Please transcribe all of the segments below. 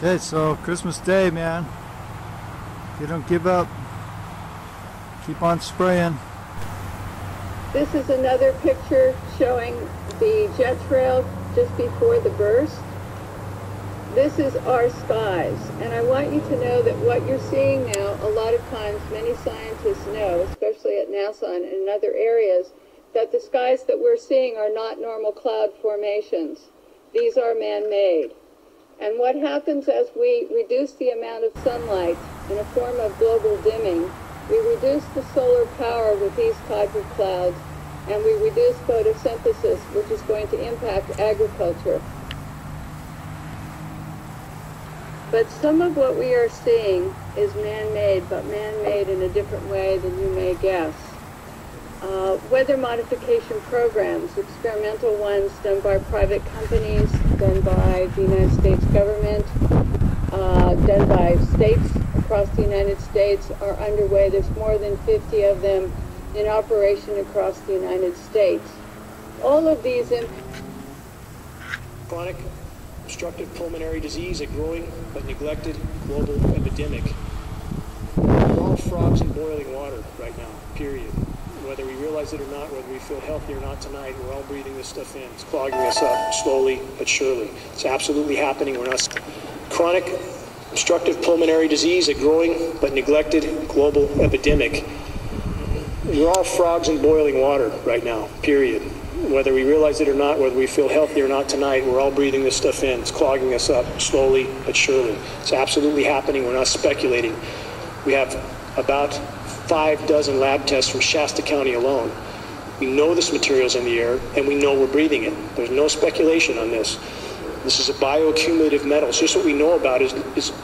Okay, so Christmas Day, man. You don't give up. Keep on spraying. This is another picture showing the jet trail just before the burst. This is our skies, and I want you to know that what you're seeing now, a lot of times many scientists know, especially at NASA and in other areas, that the skies that we're seeing are not normal cloud formations. These are man-made. And what happens as we reduce the amount of sunlight in a form of global dimming, we reduce the solar power with these type of clouds, and we reduce photosynthesis, which is going to impact agriculture. But some of what we are seeing is man-made, but man-made in a different way than you may guess. Weather modification programs, experimental ones done by private companies, done by the United States government, done by states across the United States are underway. There's more than 50 of them in operation across the United States. All of these chronic obstructive pulmonary disease, a growing but neglected global epidemic. We're all frogs in boiling water right now, period. Whether we realize it or not, whether we feel healthy or not tonight, we're all breathing this stuff in. It's clogging us up, slowly but surely. It's absolutely happening. We're not. Chronic obstructive pulmonary disease, a growing but neglected global epidemic. We're all frogs in boiling water right now, period. Whether we realize it or not, whether we feel healthy or not tonight, we're all breathing this stuff in. It's clogging us up, slowly but surely. It's absolutely happening. We're not speculating. We have about 6 lab tests from Shasta County alone. We know this material's in the air, and we know we're breathing it. There's no speculation on this. This is a bioaccumulative metal. So just what we know about is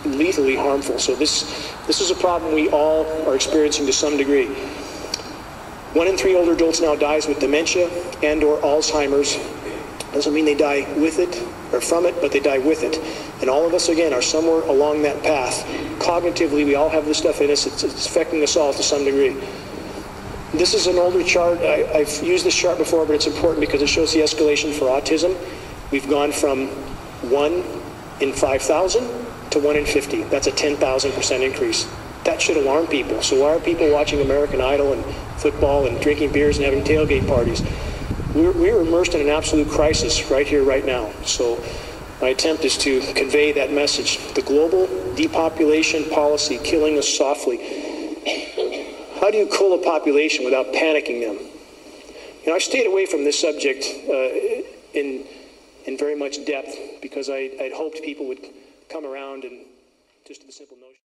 lethally harmful. So this is a problem we all are experiencing to some degree. 1 in 3 older adults now dies with dementia and or Alzheimer's. Doesn't mean they die with it or from it, but they die with it. And all of us, again, are somewhere along that path. Cognitively, we all have this stuff in us. It's affecting us all to some degree. This is an older chart. I've used this chart before, but it's important because it shows the escalation for autism. We've gone from 1 in 5,000 to 1 in 50. That's a 10,000% increase. That should alarm people. So why are people watching American Idol and football and drinking beers and having tailgate parties? We're immersed in an absolute crisis right here, right now. So my attempt is to convey that message. The global depopulation policy killing us softly. How do you cool a population without panicking them? You know, I stayed away from this subject in very much depth because I'd hoped people would come around and just to the simple notion.